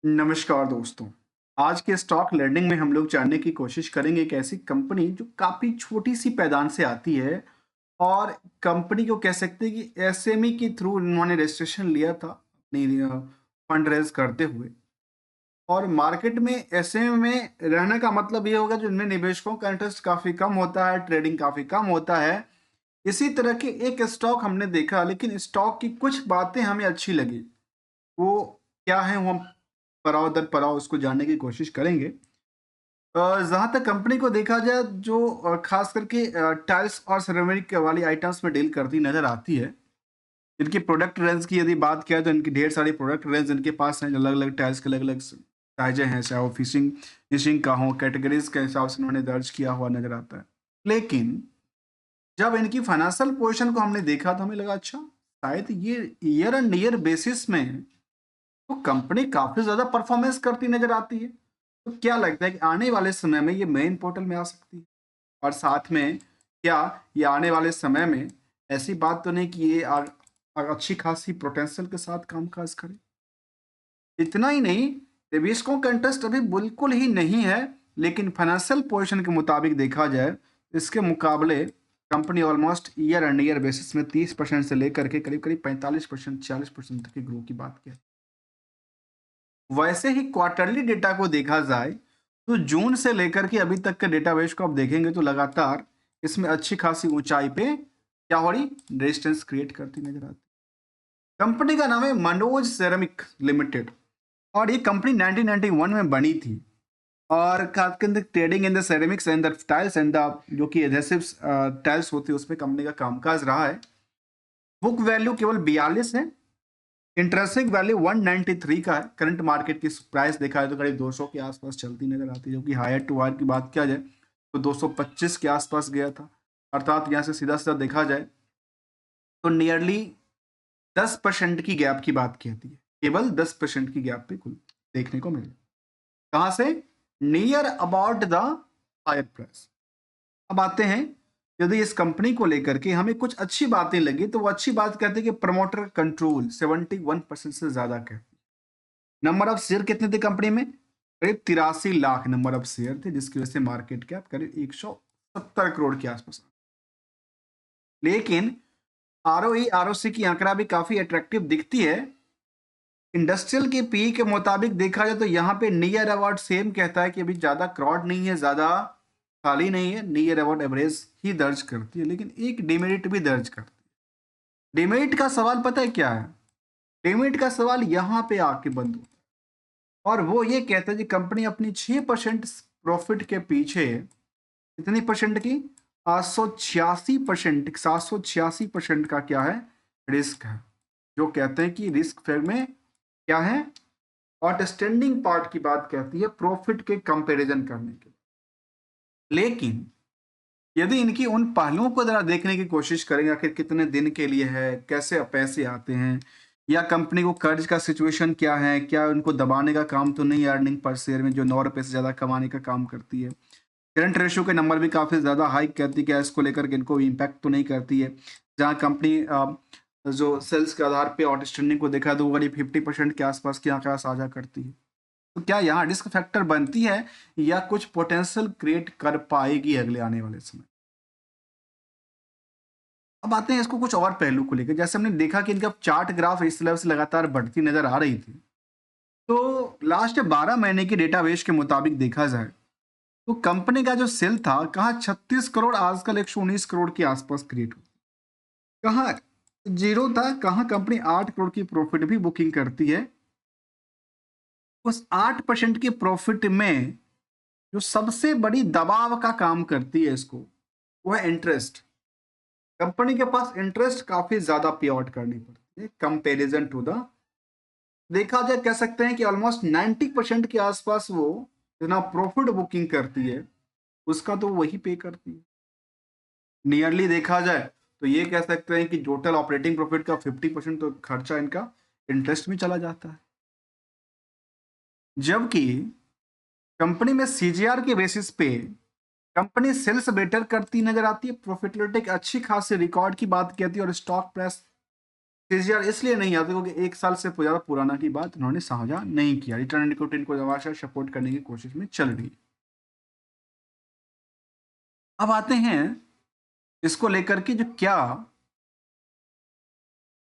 नमस्कार दोस्तों। आज के स्टॉक लर्निंग में हम लोग जानने की कोशिश करेंगे एक ऐसी कंपनी जो काफ़ी छोटी-सी पैदान से आती है और कंपनी को कह सकते हैं कि एसएमई के थ्रू इन्होंने रजिस्ट्रेशन लिया था अपनी फंड रेज़ करते हुए और मार्केट में एसएमई में रहने का मतलब ये होगा जिनमें निवेशकों का इंटरेस्ट काफ़ी कम होता है, ट्रेडिंग काफ़ी कम होता है। इसी तरह के एक स्टॉक हमने देखा लेकिन स्टॉक की कुछ बातें हमें अच्छी लगी। वो क्या है वो हम पड़ाव दर पड़ाव उसको जानने की कोशिश करेंगे। जहाँ तक कंपनी को देखा जाए जो ख़ास करके टाइल्स और सिरेमिक वाली आइटम्स में डील करती नज़र आती है। इनकी प्रोडक्ट रेंज की यदि बात किया तो इनकी ढेर सारी प्रोडक्ट रेंज इनके पास हैं, अलग-अलग टाइल्स के अलग-अलग साइज़ें हैं, चाहे वो फिशिंग का हो, कैटेगरीज़ के हिसाब से उन्होंने दर्ज किया हुआ नज़र आता है। लेकिन जब इनकी फाइनेंशियल पोज़ीशन को हमने देखा तो हमें लगा अच्छा शायद ये ईयर एंड ईयर बेसिस में तो कंपनी काफ़ी ज़्यादा परफ़ॉर्मेंस करती नज़र आती है। तो क्या लगता है कि आने वाले समय में ये मेन पोर्टल में आ सकती है? और साथ में क्या ये आने वाले समय में ऐसी बात तो नहीं कि ये अच्छी खासी पोटेंशियल के साथ काम-काज करे? इतना ही नहीं, निवेशकों का इंटरेस्ट अभी बिल्कुल ही नहीं है, लेकिन फाइनेंशियल पोज़ीशन के मुताबिक देखा जाए, इसके मुकाबले company almost year and year basis में 30% से लेकर के करीब-करीब 45% 40% तक की ग्रो की बात की है। वैसे ही क्वार्टरली डेटा को देखा जाए, तो जून से लेकर के अभी तक के डेटाबेस को आप देखेंगे तो लगातार इसमें अच्छी खासी ऊँचाई पे क्या हो रही? रेजिस्टेंस क्रिएट करती नज़र आती है। कंपनी का नाम है मनोज सेरामिक लिमिटेड और ये कंपनी 1991 में बनी थी और खास के अंदर trading in the ceramics and the tiles and the जो कि एडहेसिव्स टाइल्स होती है उसमें कंपनी का कामकाज रहा है। बुक वैल्यू केवल 42 है। इंटरेस्टिंग वैल्यू 193 का है। करंट मार्केट की प्राइस देखा है तो करीब 200 के आसपास चलती नजर आती है, जो कि हायर टू हायर की बात किया जाए तो 225 के आसपास गया था। अर्थात यहाँ से सीधा-सीधा देखा जाए तो नियरली 10% की गैप की बात कहती है। केवल 10% की गैप पे कुल देखने को मिले। कहाँ से? Near about the higher price. अब आते हैं, यदि इस कंपनी को लेकर के हमें कुछ अच्छी बातें लगी तो वो अच्छी बात कहते हैं कि प्रमोटर कंट्रोल 71% से ज़्यादा कहते हैं। नंबर ऑफ शेयर कितने थे कंपनी में? करीब 83 लाख नंबर ऑफ शेयर थे, जिसकी वजह से मार्केट कैप करीब 170 करोड़ के आसपास। लेकिन आरओई आरओसी की आंकड़ा भी काफी अट्रैक्टिव दिखती है। इंडस्ट्रियल के पी के मुताबिक देखा जाए तो यहाँ पे नियर अबाउट सेम कहता है कि अभी ज्यादा क्रॉड नहीं है, ज्यादा खाली नहीं है, नियर अबाउट एवरेज ही दर्ज करती है, लेकिन एक डिमेरिट भी दर्ज करती है। डिमेरिट का सवाल पता है क्या है? डिमेरिट का सवाल यहाँ पे आके बंद होता है और वो ये कहता है कि कंपनी अपनी 6% प्रॉफिट के पीछे कितनी परसेंट की? 786% का क्या है? रिस्क है। जो कहते हैं कि रिस्क फेयर में क्या है? आउटस्टैंडिंग पार्ट की बात कहती है प्रॉफिट के कंपैरिजन करने के। लेकिन यदि इनकी उन पहलुओं को ज़रा देखने की कोशिश करेंगे, आखिर कितने दिन के लिए है, कैसे पैसे आते हैं, या कंपनी को कर्ज का सिचुएशन क्या है, क्या उनको दबाने का काम तो नहीं अर्निंग पर शेयर में जो 9 रुपए से ज़्यादा कमाने का काम करती है। करंट रेशियो के नंबर भी काफ़ी ज़्यादा हाइक करती है, क्या इसको लेकर के इनको इम्पैक्ट तो नहीं करती है। जहाँ कंपनी जो सेल्स के आधार पे आउटस्टैंडिंग को देखा तो वो करीब 50% के आसपास की आंकड़ा साझा करती है। तो क्या यहाँ रिस्क फैक्टर बनती है या कुछ पोटेंशियल क्रिएट कर पाएगी अगले आने वाले समय? अब आते हैं इसको कुछ और पहलू को लेकर। जैसे हमने देखा कि इनका चार्ट ग्राफ इस लेवल से लगातार बढ़ती नज़र आ रही थी। तो लास्ट 12 महीने की डेटाबेस के मुताबिक देखा जाए, तो कंपनी का जो सेल था, कहाँ 36 करोड़ आजकल 119 करोड़ के आसपास क्रिएट हुआ। कहाँ ज़ीरो था, कहाँ कंपनी 8 करोड़ की प्रॉफिट भी बुकिंग करती है। उस 8% की प्रॉफिट में जो सबसे बड़ी दबाव का काम करती है इसको, वो है इंटरेस्ट। कंपनी के पास इंटरेस्ट काफ़ी ज़्यादा पे आउट करनी पड़ती है कंपैरिजन टू द, देखा जाए कह सकते हैं कि ऑलमोस्ट 90% के आसपास वो जितना प्रॉफिट बुकिंग करती है, उसका तो वही पे करती है। नियरली देखा जाए तो ये कह सकते हैं कि टोटल ऑपरेटिंग प्रॉफिट का 50% तो खर्चा इनका इंटरेस्ट में चला जाता है। जबकि कंपनी में सीजीआर के बेसिस पे कंपनी सेल्स बेटर करती नजर आती है, प्रॉफिटेबिलिटी अच्छी खासी रिकॉर्ड की बात कहती है और स्टॉक प्राइस सीजीआर इसलिए नहीं आता क्योंकि 1 साल से ज़्यादा पुराना की बात उन्होंने साझा नहीं किया। रिटर्न ऑन इक्विटी इनको दवाशा सपोर्ट करने की कोशिश में चल रही है। अब आते हैं इसको लेकर के जो क्या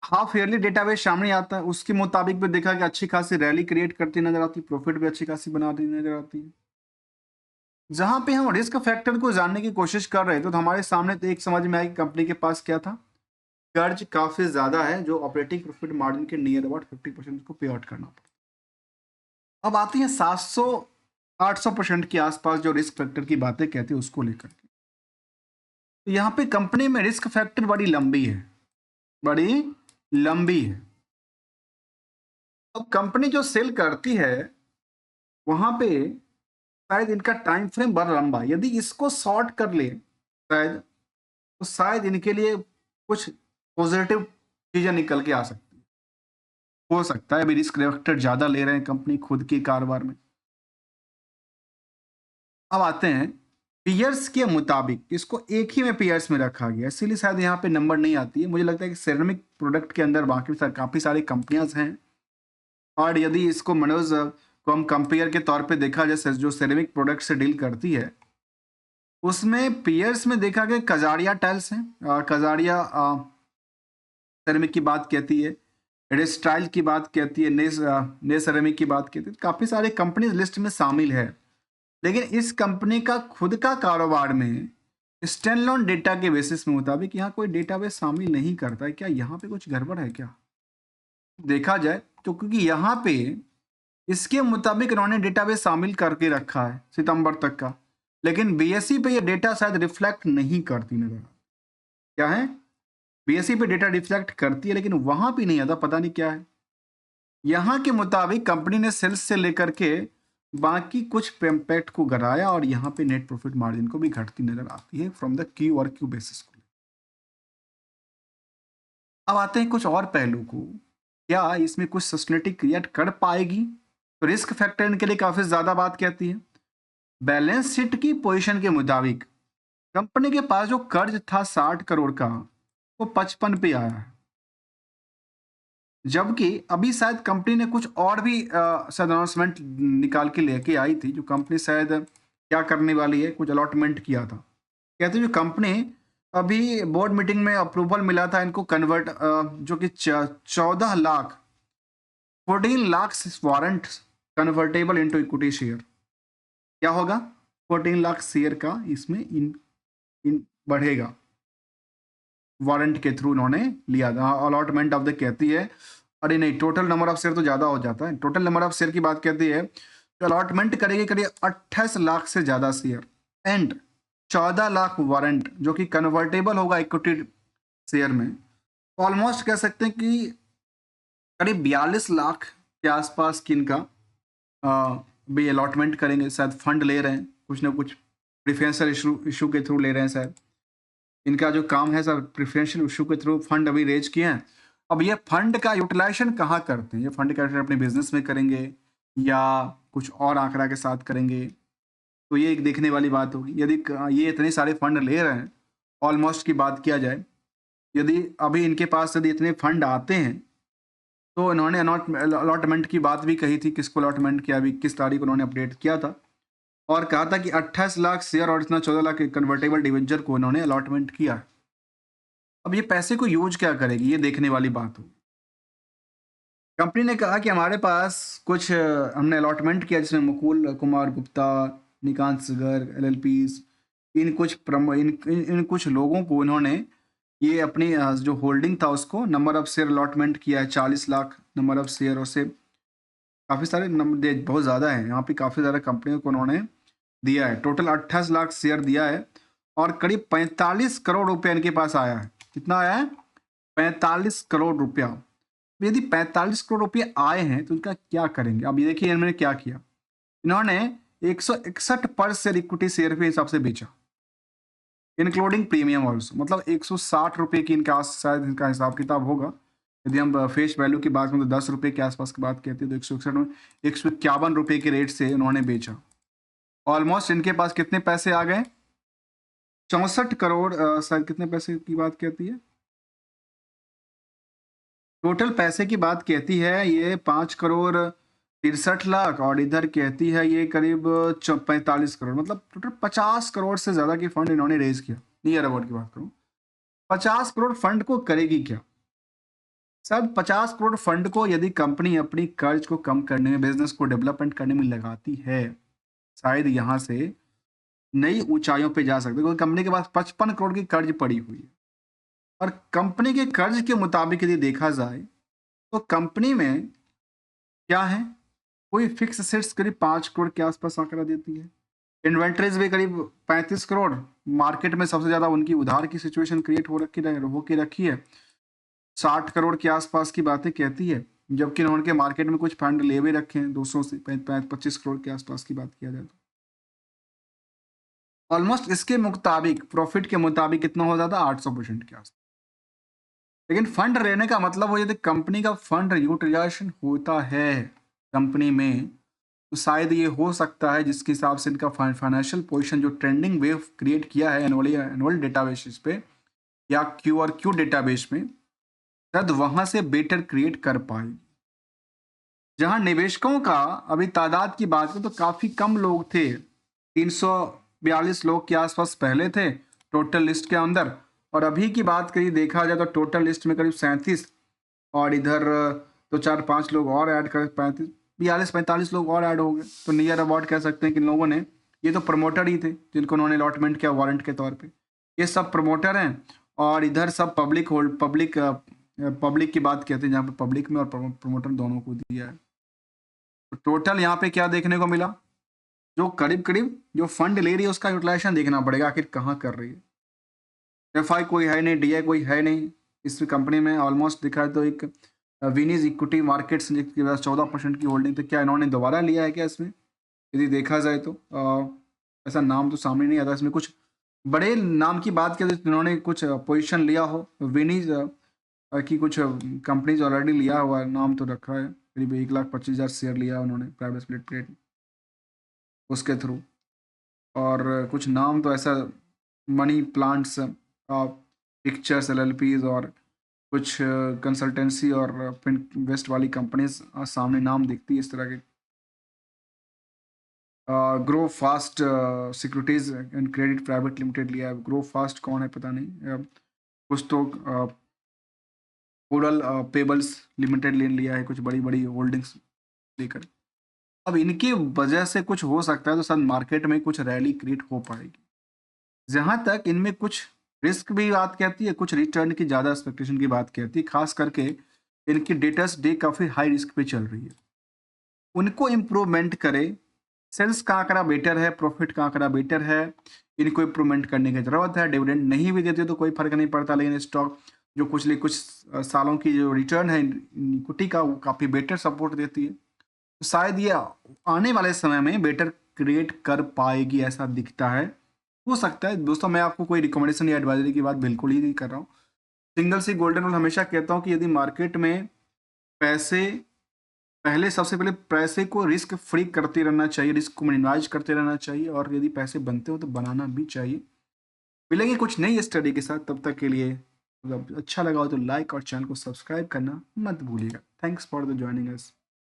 हाफ ईयरली डेटाबेस सामने आता है, उसके मुताबिक भी देखा कि अच्छी खासी रैली क्रिएट करती नजर आती है, प्रॉफिट भी अच्छी खासी बनाती नजर आती है। जहां पे हम रिस्क फैक्टर को जानने की कोशिश कर रहे थे तो हमारे सामने तो एक समझ में आया कि कंपनी के पास क्या था, कर्ज काफी ज्यादा है जो ऑपरेटिंग प्रॉफिट मार्जिन के नियर अबाउट 50% को पे आउट करना पड़ता। अब आती है 700-800% के आसपास जो रिस्क फैक्टर की बातें कहती है उसको लेकर के। तो यहाँ पे कंपनी में रिस्क फैक्टर बड़ी लंबी है, बड़ी लंबी है। अब कंपनी जो सेल करती है वहां पे शायद इनका टाइम फ्रेम बड़ा लंबा है। यदि इसको शॉर्ट कर ले शायद, तो शायद इनके लिए कुछ पॉजिटिव चीजें निकल के आ सकती है। हो सकता है अभी रिस्क फैक्टर ज्यादा ले रहे हैं कंपनी खुद के कारोबार में। अब आते हैं पीयर्स के मुताबिक, इसको एक ही में पीयर्स में रखा गया इसीलिए शायद यहाँ पे नंबर नहीं आती है। मुझे लगता है कि सेरेमिक प्रोडक्ट के अंदर बाकी काफी सारी कंपनियां हैं और यदि इसको मनोज को हम कंपेयर के तौर पे देखा जाए जो सेरेमिक प्रोडक्ट से डील करती है उसमें पीयर्स में देखा गया कजारिया टाइल्स है, कजारिया सेरेमिक की बात कहती है, रेस्टाइल की बात कहती है, ने सेरेमिक की बात कहती है। काफी सारे कंपनी लिस्ट में शामिल है, लेकिन इस कंपनी का खुद का कारोबार में स्टैंडअलोन डेटा के बेसिस में मुताबिक यहाँ कोई डेटाबेस शामिल नहीं करता है। क्या यहाँ पे कुछ गड़बड़ है क्या देखा जाए तो, क्योंकि यहाँ पे इसके मुताबिक इन्होंने डेटाबेस शामिल करके रखा है सितंबर तक का, लेकिन बीएसई पे ये डेटा शायद रिफ्लेक्ट नहीं करती नजर। क्या है, बीएसई पे डेटा रिफ्लेक्ट करती है लेकिन वहां भी नहीं आता, पता नहीं क्या है। यहाँ के मुताबिक कंपनी ने सेल्स से लेकर के बाकी कुछ इम्पैक्ट को गिराया और यहाँ पे नेट प्रॉफिट मार्जिन को भी घटती नजर आती है फ्रॉम द क्यू और क्यू बेसिस को। अब आते हैं कुछ और पहलू को, क्या इसमें कुछ सस्टेनेबिलिटी क्रिएट कर पाएगी। तो रिस्क फैक्टर इनके लिए काफी ज्यादा बात कहती है। बैलेंस शीट की पोजीशन के मुताबिक कंपनी के पास जो कर्ज था 60 करोड़ का वो 55 पे आया है, जबकि अभी शायद कंपनी ने कुछ और भी शायद अनाउंसमेंट निकाल के लेके आई थी। जो कंपनी शायद क्या करने वाली है, कुछ अलॉटमेंट किया था। कहते जो कंपनी अभी बोर्ड मीटिंग में अप्रूवल मिला था इनको कन्वर्ट जो कि 14 lakh warrant convertible into equity share. क्या होगा, 14 लाख शेयर का इसमें इन बढ़ेगा, वारंट के थ्रू उन्होंने लिया था। अलॉटमेंट ऑफ द कहती है, अरे नहीं टोटल नंबर ऑफ शेयर तो ज्यादा हो जाता है। टोटल नंबर ऑफ शेयर की बात कहती है तो अलॉटमेंट करेगी करिए 28 लाख से ज्यादा शेयर एंड 14 लाख वारंट जो कि कन्वर्टेबल होगा इक्विटी शेयर में। ऑलमोस्ट कह सकते हैं कि करीब 42 लाख के आसपास किन का भी अलॉटमेंट करेंगे। शायद फंड ले रहे हैं, कुछ ना कुछ प्रिफरेंशियल इशू के थ्रू ले रहे हैं। शायद इनका जो काम है सर प्रिफरेंशियल इशू के थ्रू फंड अभी रेज किए हैं। अब ये फंड का यूटिलाइजेशन कहाँ करते हैं, ये फंड का अपने बिजनेस में करेंगे या कुछ और आंकड़ा के साथ करेंगे, तो ये एक देखने वाली बात होगी। यदि ये इतने सारे फंड ले रहे हैं, ऑलमोस्ट की बात किया जाए, यदि अभी इनके पास यदि इतने फंड आते हैं तो इन्होंने अलॉटमेंट की बात भी कही थी। किसको अलॉटमेंट किया, अभी 21 तारीख को उन्होंने अपडेट किया था और कहा था कि 28 लाख शेयर और इतना 14 लाख कन्वर्टेबल डिवेंचर को उन्होंने अलॉटमेंट किया। अब ये पैसे को यूज क्या करेगी, ये देखने वाली बात हो। कंपनी ने कहा कि हमारे पास कुछ हमने अलॉटमेंट किया जिसमें मुकुल कुमार गुप्ता, निकांत सगर, एलएलपीज, इन कुछ इन कुछ लोगों को इन्होंने ये अपनी जो होल्डिंग था उसको नंबर ऑफ शेयर अलॉटमेंट किया है 40 लाख नंबर ऑफ शेयर। और से काफ़ी सारे नंबर बहुत ज़्यादा है यहाँ पे, काफ़ी ज़्यादा कंपनियों को उन्होंने दिया है। टोटल 28 लाख शेयर दिया है और करीब 45 करोड़ रुपया इनके पास आया है। कितना आया है, 45 करोड़ रुपया। यदि 45 करोड़ रुपये आए हैं तो इनका क्या करेंगे। अब ये देखिए इन्होंने क्या किया, इन्होंने 161 पर शेयर इक्विटी शेयर के हिसाब से बेचा इंक्लूडिंग प्रीमियम ऑल्सो, मतलब 160 रुपये की इनका शायद इनका हिसाब किताब होगा। यदि हम फेस वैल्यू की बात करें तो 10 रुपये के आसपास की बात कहते हैं, तो 161 में 151 रुपये के रेट से उन्होंने बेचा। ऑलमोस्ट इनके पास कितने पैसे आ गए, 64 करोड़ शायद कितने पैसे की बात कहती है, टोटल पैसे की बात कहती है ये 5 करोड़ 63 लाख, और इधर कहती है ये करीब 45 करोड़, मतलब टोटल 50 करोड़ से ज्यादा की फंड इन्होंने रेज किया। नियर अबाउट की बात करूं, 50 करोड़ फंड को करेगी क्या? सब 50 करोड़ फंड को यदि कंपनी अपनी कर्ज को कम करने में, बिजनेस को डेवलपमेंट करने में लगाती है, शायद यहाँ से नई ऊंचाइयों पे जा सकते हैं, क्योंकि कंपनी के पास 55 करोड़ की कर्ज पड़ी हुई है। और कंपनी के कर्ज के मुताबिक यदि देखा जाए तो कंपनी में क्या है, कोई फिक्स एसेट्स करीब 5 करोड़ के आसपास आंकड़ा देती है। इन्वेंट्रीज भी करीब 35 करोड़। मार्केट में सबसे ज्यादा उनकी उधार की सिचुएशन क्रिएट हो रखी है, 60 करोड़ के आसपास की बातें कहती है, जबकि उनके मार्केट में कुछ फंड ले भी रखे हैं 200 से 25 करोड़ के आसपास की बात किया जाए तो ऑलमोस्ट इसके मुताबिक, प्रॉफिट के मुताबिक कितना हो जाता है, 800% के आसपास। लेकिन फंड रहने का मतलब हो, यदि कंपनी का फंड यूटिलाइजेशन होता है कंपनी में, तो शायद ये हो सकता है जिसके हिसाब से इनका फाइनेंशियल पोजीशन जो ट्रेंडिंग वेव क्रिएट किया है एनुअल डेटाबेस पे या क्यू और क्यू डेटाबेस में, शायद वहां से बेटर क्रिएट कर पाएगी। जहां निवेशकों का अभी तादाद की बात करें तो काफी कम लोग थे, 342 लोग के आसपास पहले थे टोटल लिस्ट के अंदर, और अभी की बात करिए देखा जाए तो टोटल लिस्ट में करीब 37, और इधर तो 4-5 लोग और ऐड कर 42-45 लोग और ऐड हो गए। तो नियर अबाउट कह सकते हैं कि इन लोगों ने, ये तो प्रमोटर ही थे जिनको उन्होंने अलॉटमेंट किया वारंट के तौर पे, ये सब प्रमोटर हैं, और इधर सब पब्लिक की बात कहते हैं जहाँ पे पब्लिक में और प्रमोटर दोनों को दिया है। तो टोटल यहाँ पे क्या देखने को मिला, जो करीब करीब जो फंड ले रही है उसका यूटिलाइजेशन देखना पड़ेगा आखिर कहाँ कर रही है। एफआई कोई है नहीं, डीआई कोई है नहीं इस कंपनी में। ऑलमोस्ट दिखा तो एक विनीज इक्विटी मार्केट्स जिसके पास 14% की होल्डिंग, तो क्या इन्होंने दोबारा लिया है क्या इसमें, यदि देखा जाए तो ऐसा नाम तो सामने नहीं आता। इसमें कुछ बड़े नाम की बात करें तो इन्होंने कुछ पोजीशन लिया हो, विनीज की कुछ कंपनीज ऑलरेडी लिया हुआ है, नाम तो रखा है, करीब 1,25,000 शेयर लिया उन्होंने प्राइवेट स्प्लिट उसके थ्रू, और कुछ नाम तो ऐसा मनी प्लांट्स, पिक्चर्स एलएलपीज, और कुछ कंसल्टेंसी और इन्वेस्ट वाली कंपनीज सामने नाम दिखती है इस तरह के। Grow fast securities and credit private limited लिया है। ग्रो फास्ट कौन है पता नहीं, कुछ तो कोरल पेबल्स लिमिटेड ले लिया है, कुछ बड़ी बड़ी होल्डिंग्स लेकर। अब इनकी वजह से कुछ हो सकता है तो शायद मार्केट में कुछ रैली क्रिएट हो पाएगी। जहां तक इनमें कुछ रिस्क भी बात कहती है, कुछ रिटर्न की ज़्यादा एक्सपेक्टेशन की बात कहती है, खास करके इनकी डेटर्स डे काफ़ी हाई रिस्क पे चल रही है, उनको इम्प्रूवमेंट करे। सेल्स का आंकड़ा बेटर है, प्रॉफिट का आंकड़ा बेटर है, इनको इम्प्रूवमेंट करने की जरूरत है। डिविडेंड नहीं भी देते तो कोई फर्क नहीं पड़ता, लेकिन स्टॉक जो कुछ सालों की जो रिटर्न है इक्विटी का, वो काफ़ी बेटर सपोर्ट देती है। तो शायद ये आने वाले समय में बेटर क्रिएट कर पाएगी ऐसा दिखता है। हो सकता है दोस्तों, मैं आपको कोई रिकमेंडेशन या एडवाइजरी की बात बिल्कुल ही नहीं कर रहा हूँ। सिंगल सी गोल्डन रूल हमेशा कहता हूँ कि यदि मार्केट में पैसे, पहले सबसे पहले पैसे को रिस्क फ्री करते रहना चाहिए, रिस्क को मिनिमाइज करते रहना चाहिए, और यदि पैसे बनते हो तो बनाना भी चाहिए। मिलेंगे कुछ नई स्टडी के साथ, तब तक के लिए अगर अच्छा लगा हो तो लाइक और चैनल को सब्सक्राइब करना मत भूलिएगा। Thanks for the joining us.